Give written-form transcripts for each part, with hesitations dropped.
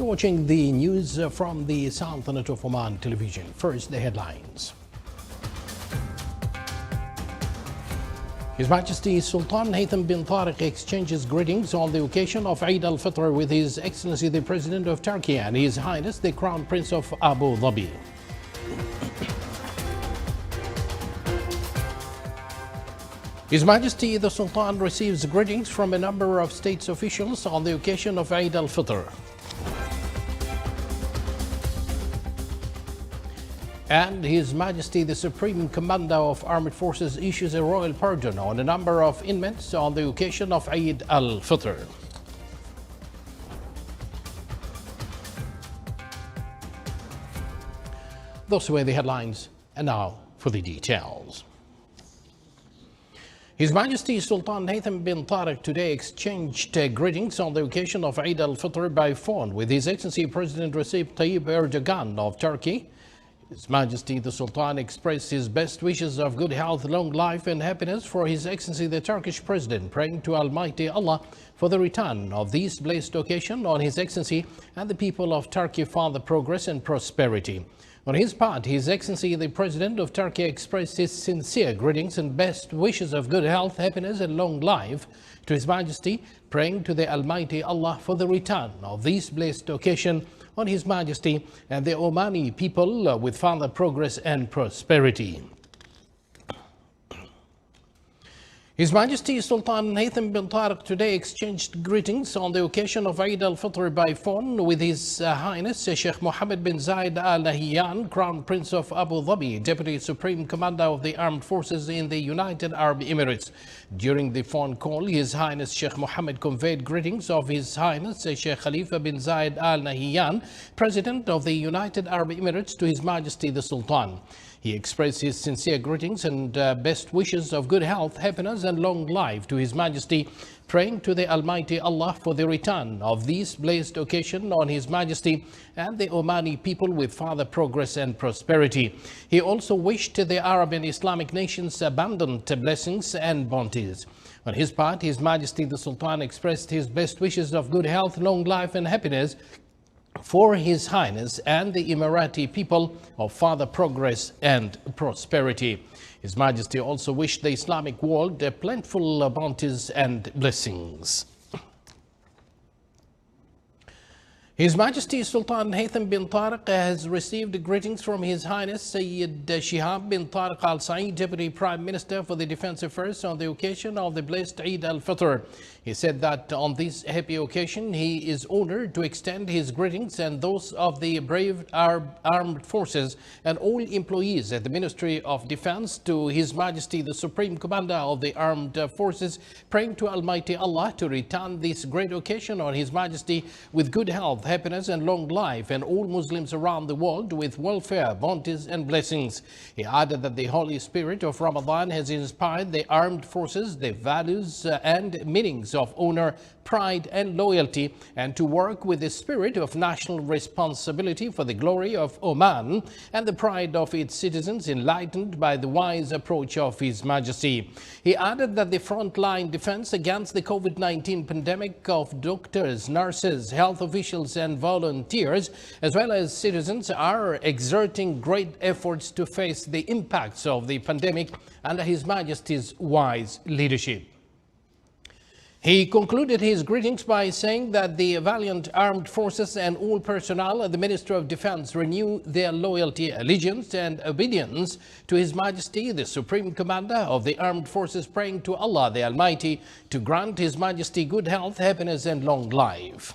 You're watching the news from the Sultanate of Oman television. First, the headlines. His Majesty Sultan Haytham bin Tariq exchanges greetings on the occasion of Eid al-Fitr with His Excellency the President of Turkey and His Highness the Crown Prince of Abu Dhabi. His Majesty the Sultan receives greetings from a number of state officials on the occasion of Eid al-Fitr. And His Majesty the Supreme Commander of Armed Forces issues a royal pardon on a number of inmates on the occasion of Eid al-Fitr. Those were the headlines, and now for the details. His Majesty Sultan Haytham bin Tariq today exchanged greetings on the occasion of Eid al-Fitr by phone with His Excellency President Recep Tayyip Erdogan of Turkey. His Majesty the Sultan expressed his best wishes of good health, long life and happiness for His Excellency the Turkish President, praying to Almighty Allah for the return of this blessed occasion on His Excellency and the people of Turkey for the progress and prosperity. On his part, His Excellency the President of Turkey expressed his sincere greetings and best wishes of good health, happiness and long life to His Majesty, praying to the Almighty Allah for the return of this blessed occasion on His Majesty and the Omani people with further progress and prosperity. His Majesty Sultan Haytham bin Tariq today exchanged greetings on the occasion of Eid al-Fitr by phone with His Highness Sheikh Mohammed bin Zayed Al Nahyan, Crown Prince of Abu Dhabi, Deputy Supreme Commander of the Armed Forces in the United Arab Emirates. During the phone call, His Highness Sheikh Mohammed conveyed greetings of His Highness Sheikh Khalifa bin Zayed Al Nahyan, President of the United Arab Emirates, to His Majesty the Sultan. He expressed his sincere greetings and best wishes of good health, happiness and long life to His Majesty, praying to the Almighty Allah for the return of this blessed occasion on His Majesty and the Omani people with further progress and prosperity. He also wished the Arab and Islamic nations abundant blessings and bounties. On his part, His Majesty the Sultan expressed his best wishes of good health, long life and happiness for His Highness and the Emirati people of further progress and prosperity. His Majesty also wished the Islamic world plentiful bounties and blessings. His Majesty Sultan Haytham bin Tariq has received greetings from His Highness Sayyid Shihab bin Tariq Al Saeed, Deputy Prime Minister for the Defense Affairs, on the occasion of the blessed Eid al-Fitr. He said that on this happy occasion, he is honored to extend his greetings and those of the brave armed forces and all employees at the Ministry of Defense to His Majesty the Supreme Commander of the Armed Forces, praying to Almighty Allah to return this great occasion on His Majesty with good health, happiness and long life, and all Muslims around the world with welfare, bounties and blessings. He added that the Holy Spirit of Ramadan has inspired the armed forces, the values and meanings of honor, pride and loyalty, and to work with the spirit of national responsibility for the glory of Oman and the pride of its citizens, enlightened by the wise approach of His Majesty. He added that the frontline defense against the COVID-19 pandemic of doctors, nurses, health officials and volunteers, as well as citizens, are exerting great efforts to face the impacts of the pandemic under His Majesty's wise leadership. He concluded his greetings by saying that the valiant armed forces and all personnel at the Ministry of Defense renew their loyalty, allegiance and obedience to His Majesty, the Supreme Commander of the Armed Forces, praying to Allah the Almighty to grant His Majesty good health, happiness and long life.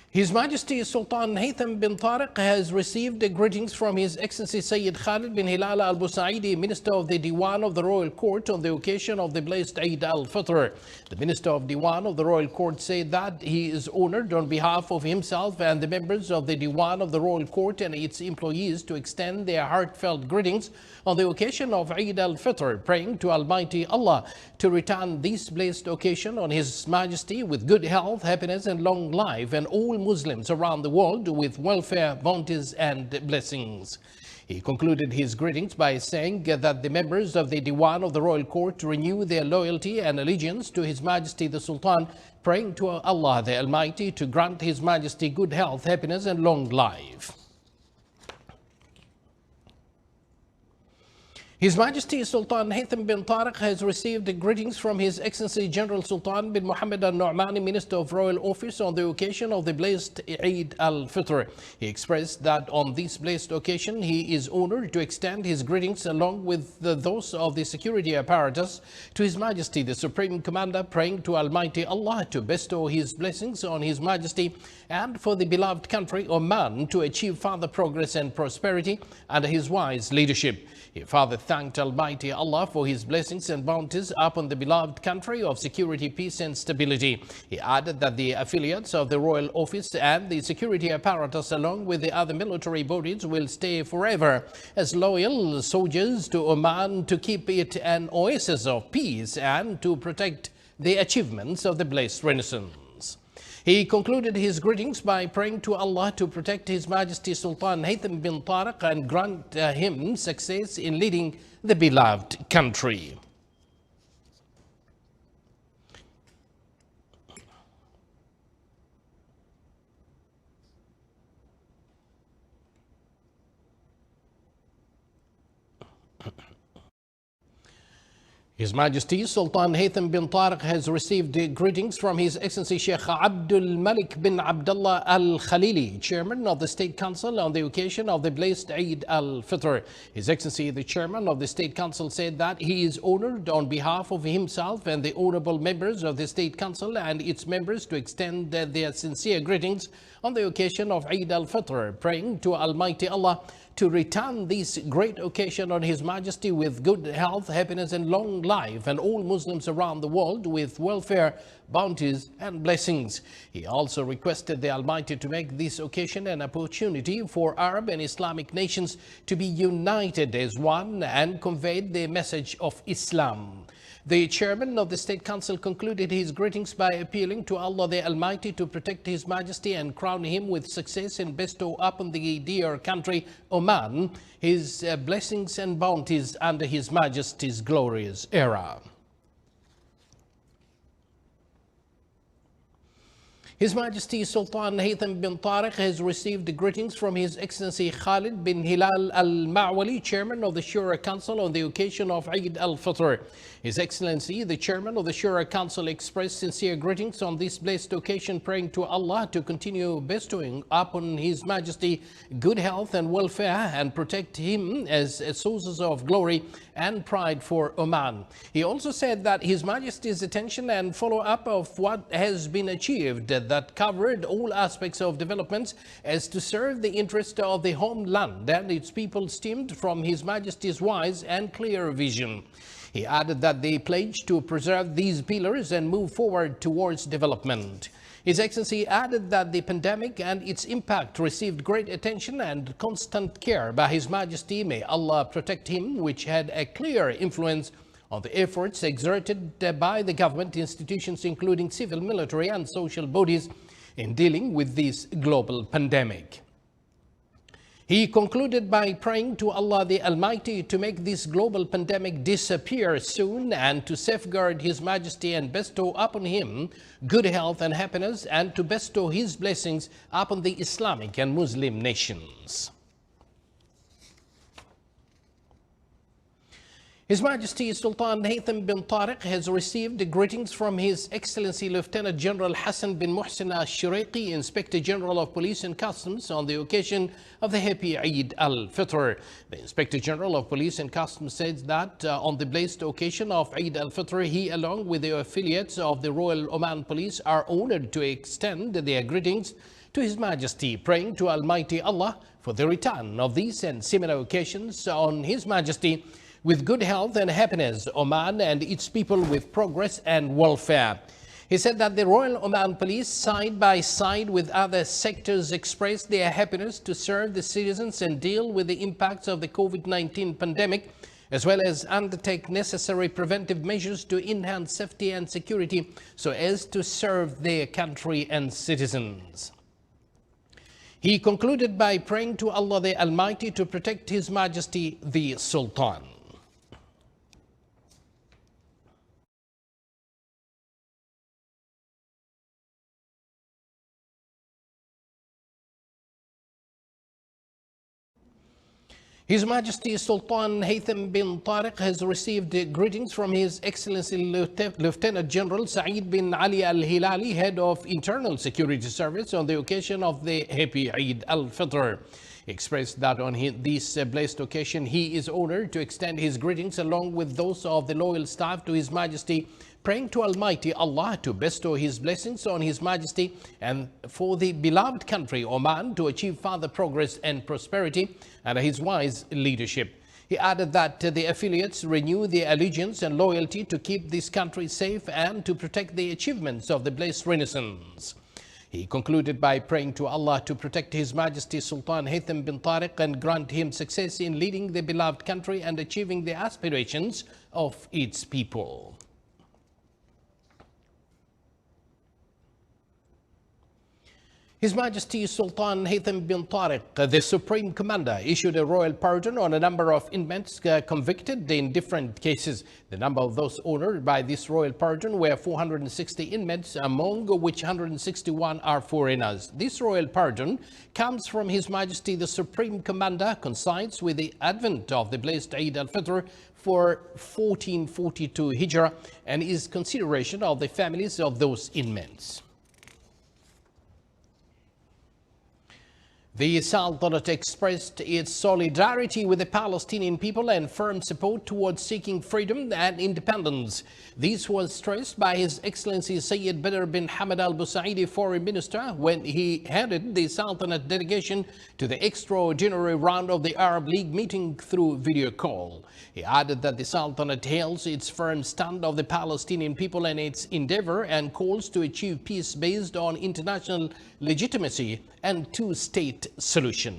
His Majesty Sultan Haytham bin Tariq has received greetings from His Excellency Sayyid Khalid bin Hilal Al Busaidi, Minister of the Diwan of the Royal Court, on the occasion of the blessed Eid al-Fitr. The Minister of Diwan of the Royal Court said that he is honored on behalf of himself and the members of the Diwan of the Royal Court and its employees to extend their heartfelt greetings on the occasion of Eid al-Fitr, praying to Almighty Allah to return this blessed occasion on His Majesty with good health, happiness and long life, and all Muslims around the world with welfare, bounties and blessings. He concluded his greetings by saying that the members of the Diwan of the Royal Court renew their loyalty and allegiance to His Majesty the Sultan, praying to Allah the Almighty to grant His Majesty good health, happiness and long life. His Majesty Sultan Haytham bin Tariq has received greetings from His Excellency General Sultan bin Mohammed Al Nu'mani, Minister of Royal Office, on the occasion of the blessed Eid al-Fitr. He expressed that on this blessed occasion he is honored to extend his greetings along with those of the security apparatus to His Majesty the Supreme Commander, praying to Almighty Allah to bestow His blessings on His Majesty and for the beloved country Oman to achieve further progress and prosperity under His wise leadership. He further thanked Almighty Allah for His blessings and bounties upon the beloved country of security, peace and stability. He added that the affiliates of the Royal Office and the security apparatus, along with the other military bodies, will stay forever as loyal soldiers to Oman to keep it an oasis of peace and to protect the achievements of the blessed Renaissance. He concluded his greetings by praying to Allah to protect His Majesty Sultan Haytham bin Tariq and grant him success in leading the beloved country. His Majesty Sultan Haytham bin Tariq has received greetings from His Excellency Sheikh Abdul Malik bin Abdullah Al Khalili, Chairman of the State Council, on the occasion of the blessed Eid al-Fitr. His Excellency the Chairman of the State Council said that he is honored on behalf of himself and the honorable members of the State Council and its members to extend their sincere greetings on the occasion of Eid al-Fitr, praying to Almighty Allah to return this great occasion on His Majesty with good health, happiness and long life, and all Muslims around the world with welfare, bounties and blessings. He also requested the Almighty to make this occasion an opportunity for Arab and Islamic nations to be united as one and conveyed the message of Islam. The Chairman of the State Council concluded his greetings by appealing to Allah the Almighty to protect His Majesty and crown him with success and bestow upon the dear country Oman His blessings and bounties under His Majesty's glorious era. His Majesty Sultan Haytham bin Tariq has received greetings from His Excellency Khalid bin Hilal Al-Ma'wali, Chairman of the Shura Council, on the occasion of Eid al-Fitr. His Excellency, the Chairman of the Shura Council, expressed sincere greetings on this blessed occasion, praying to Allah to continue bestowing upon His Majesty good health and welfare and protect him as sources of glory and pride for Oman. He also said that His Majesty's attention and follow-up of what has been achieved that covered all aspects of development as to serve the interest of the homeland and its people stemmed from His Majesty's wise and clear vision. He added that they pledge to preserve these pillars and move forward towards development. His Excellency added that the pandemic and its impact received great attention and constant care by His Majesty. May Allah protect him, which had a clear influence on the efforts exerted by the government institutions, including civil, military and social bodies, in dealing with this global pandemic. He concluded by praying to Allah the Almighty to make this global pandemic disappear soon and to safeguard His Majesty and bestow upon him good health and happiness and to bestow His blessings upon the Islamic and Muslim nations. His Majesty Sultan Haytham bin Tariq has received greetings from His Excellency Lieutenant General Hassan bin Muhsin al-Shariqi, Inspector General of Police and Customs, on the occasion of the happy Eid al-Fitr. The Inspector General of Police and Customs said that on the blessed occasion of Eid al-Fitr, he, along with the affiliates of the Royal Oman Police, are honored to extend their greetings to His Majesty, praying to Almighty Allah for the return of these and similar occasions on His Majesty with good health and happiness, Oman and its people with progress and welfare. He said that the Royal Oman Police, side by side with other sectors, expressed their happiness to serve the citizens and deal with the impacts of the COVID-19 pandemic, as well as undertake necessary preventive measures to enhance safety and security so as to serve their country and citizens. He concluded by praying to Allah the Almighty to protect His Majesty the Sultan. His Majesty Sultan Haytham bin Tariq has received greetings from His Excellency Lieutenant General Saeed bin Ali Al-Hilali, Head of Internal Security Service, on the occasion of the Happy Eid al-Fitr. He expressed that on this blessed occasion, he is honored to extend his greetings along with those of the loyal staff to His Majesty, praying to Almighty Allah to bestow His blessings on His Majesty and for the beloved country Oman to achieve further progress and prosperity under His wise leadership. He added that the affiliates renew their allegiance and loyalty to keep this country safe and to protect the achievements of the blessed Renaissance. He concluded by praying to Allah to protect His Majesty Sultan Haytham bin Tariq and grant him success in leading the beloved country and achieving the aspirations of its people. His Majesty Sultan Haytham bin Tariq, the Supreme Commander, issued a royal pardon on a number of inmates convicted in different cases. The number of those honored by this royal pardon were 460 inmates, among which 161 are foreigners. This royal pardon comes from His Majesty the Supreme Commander, coincides with the advent of the blessed Eid al-Fitr for 1442 Hijrah, and is consideration of the families of those inmates. The Sultanate expressed its solidarity with the Palestinian people and firm support towards seeking freedom and independence. This was stressed by His Excellency Sayyid Badr bin Hamad Al Busaidi, Foreign Minister, when he headed the Sultanate delegation to the extraordinary round of the Arab League meeting through video call. He added that the Sultanate hails its firm stand of the Palestinian people and its endeavor and calls to achieve peace based on international legitimacy and two-state solution.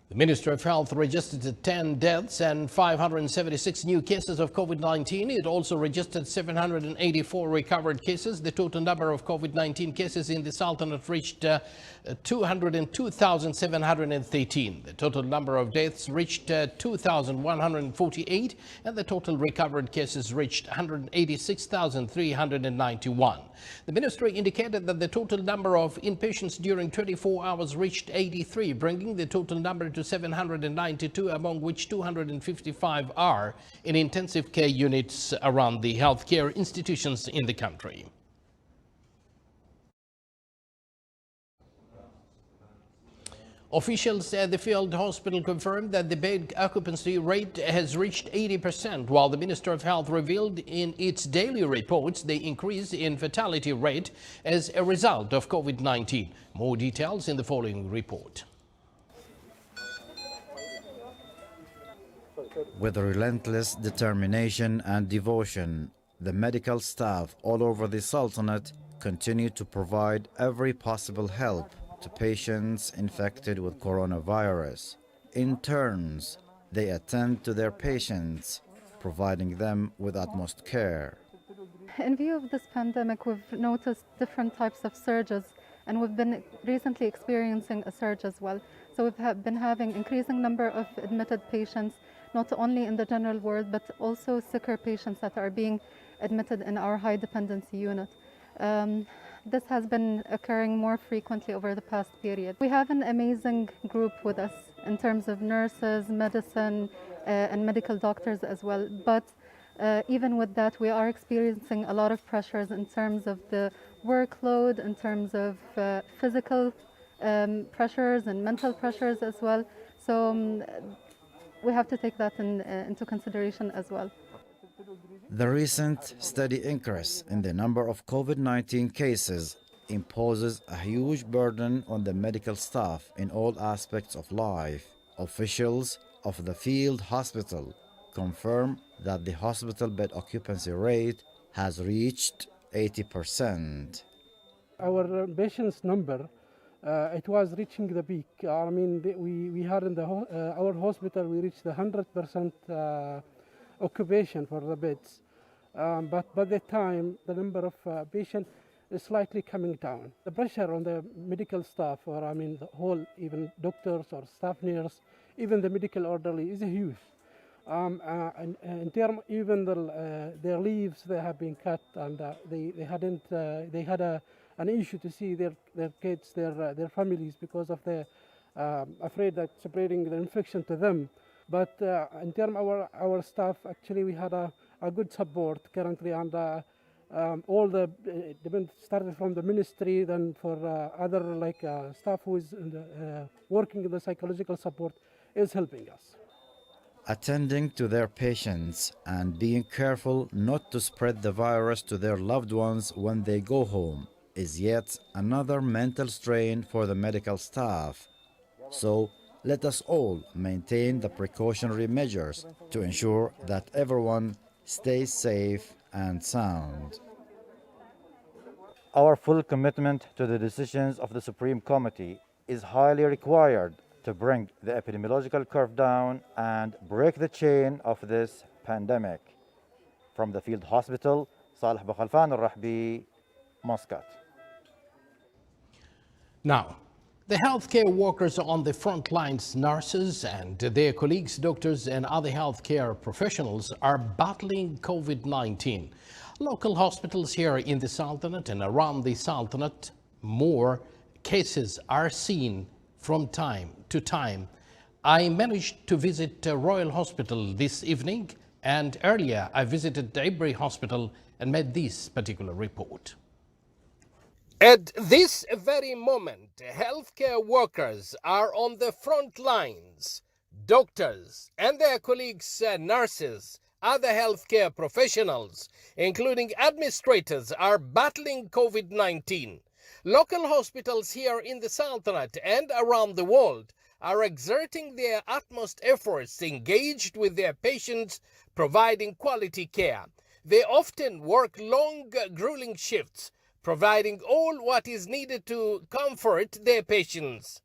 The Ministry of Health registered 10 deaths and 576 new cases of COVID-19. It also registered 784 recovered cases. The total number of COVID-19 cases in the Sultanate reached 202,713. The total number of deaths reached 2,148, and the total recovered cases reached 186,391. The ministry indicated that the total number of inpatients during 24 hours reached 83, bringing the total number to 792, among which 255 are in intensive care units around the healthcare institutions in the country. Officials at the field hospital confirmed that the bed occupancy rate has reached 80%, while the Minister of Health revealed in its daily reports the increase in fatality rate as a result of COVID-19. More details in the following report. With relentless determination and devotion, the medical staff all over the Sultanate continue to provide every possible help to patients infected with coronavirus. In turns, they attend to their patients, providing them with utmost care. In view of this pandemic, we've noticed different types of surges, and we've been recently experiencing a surge as well. So we've been having increasing number of admitted patients, not only in the general ward, but also sicker patients that are being admitted in our high dependency unit. This has been occurring more frequently over the past period. We have an amazing group with us in terms of nurses, medicine, and medical doctors as well. But even with that, we are experiencing a lot of pressures in terms of the workload, in terms of physical pressures and mental pressures as well. So we have to take that into consideration as well. The recent steady increase in the number of COVID-19 cases imposes a huge burden on the medical staff in all aspects of life. Officials of the field hospital confirm that the hospital bed occupancy rate has reached 80%. Our patients number, it was reaching the peak. We had in our hospital, we reached the 100% occupation for the beds. But by the time, the number of patients is slightly coming down. The pressure on the medical staff, or I mean the whole, even doctors or staff nurse, even the medical orderly, is huge. And in terms, even their leaves, they have been cut, and they had an issue to see their kids, their families, because of the afraid that spreading the infection to them. But in terms of our staff, actually we had a good support currently, and all the started from the ministry, then for other staff who is working in the psychological support is helping us. Attending to their patients and being careful not to spread the virus to their loved ones when they go home is yet another mental strain for the medical staff. So let us all maintain the precautionary measures to ensure that everyone stays safe and sound. Our full commitment to the decisions of the Supreme Committee is highly required to bring the epidemiological curve down and break the chain of this pandemic. From the field hospital, Salih Bakhalfan al-Rahbi, Muscat. Now, the healthcare workers on the front lines, nurses and their colleagues, doctors and other healthcare professionals are battling COVID-19. Local hospitals here in the Sultanate and around the Sultanate, more cases are seen from time to time. I managed to visit Royal Hospital this evening, and earlier I visited Ibri Hospital and made this particular report. At this very moment, healthcare workers are on the front lines. Doctors and their colleagues, nurses, other healthcare professionals, including administrators, are battling COVID-19. Local hospitals here in the Sultanate and around the world are exerting their utmost efforts engaged with their patients, providing quality care. They often work long, grueling shifts, providing all what is needed to comfort their patients.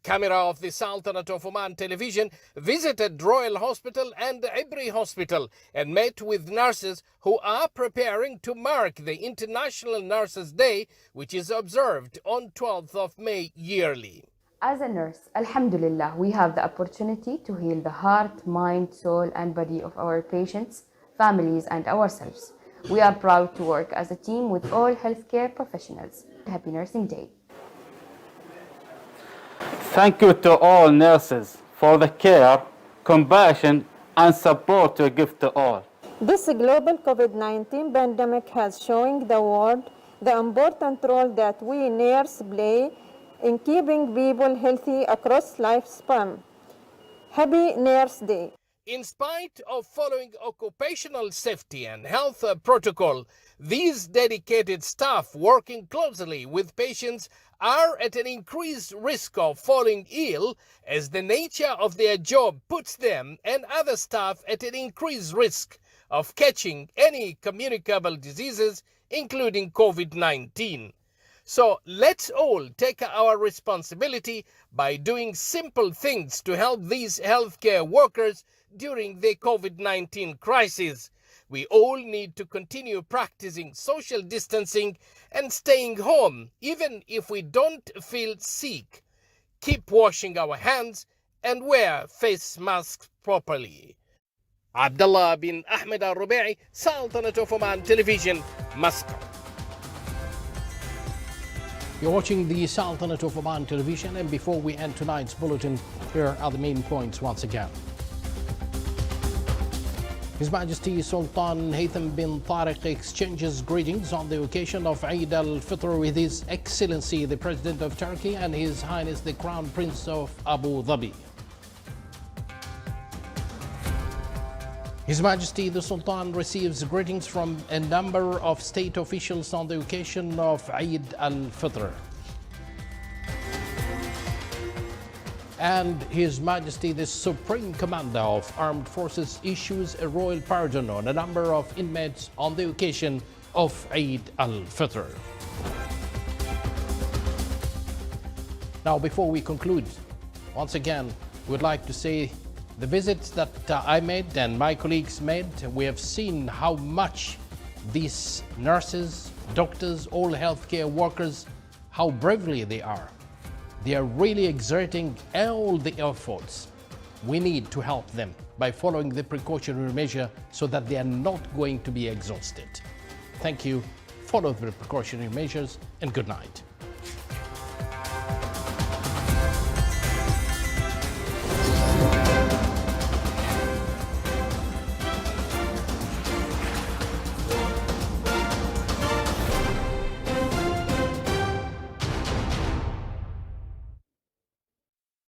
Camera of the Sultanate of Oman Television visited Royal Hospital and Ibri Hospital and met with nurses who are preparing to mark the International Nurses Day, which is observed on 12th of May yearly. As a nurse, alhamdulillah, we have the opportunity to heal the heart, mind, soul and body of our patients, families and ourselves. We are proud to work as a team with all healthcare professionals. Happy Nursing Day. Thank you to all nurses for the care, compassion and support you give to all. This global COVID-19 pandemic has shown the world the important role that we nurses play in keeping people healthy across lifespan. Happy Nurse Day. In spite of following occupational safety and health protocol, these dedicated staff working closely with patients are at an increased risk of falling ill, as the nature of their job puts them and other staff at an increased risk of catching any communicable diseases, including COVID-19. So let's all take our responsibility by doing simple things to help these healthcare workers during the COVID-19 crisis. We all need to continue practicing social distancing and staying home, even if we don't feel sick. Keep washing our hands and wear face masks properly. Abdullah bin Ahmed al-Rubai, Sultanate of Oman Television, Muscat. You're watching the Sultanate of Oman Television, and before we end tonight's bulletin, here are the main points once again. His Majesty Sultan Haytham bin Tariq exchanges greetings on the occasion of Eid al-Fitr with His Excellency the President of Turkey and His Highness the Crown Prince of Abu Dhabi. His Majesty the Sultan receives greetings from a number of state officials on the occasion of Eid al-Fitr. And His Majesty the Supreme Commander of Armed Forces issues a royal pardon on a number of inmates on the occasion of Eid al-Fitr. Now, before we conclude, once again, we'd like to say The visits that I made and my colleagues made, we have seen how much these nurses, doctors, all healthcare workers, how bravely they are. They are really exerting all the efforts. We need to help them by following the precautionary measure so that they are not going to be exhausted. Thank you. Follow the precautionary measures and good night.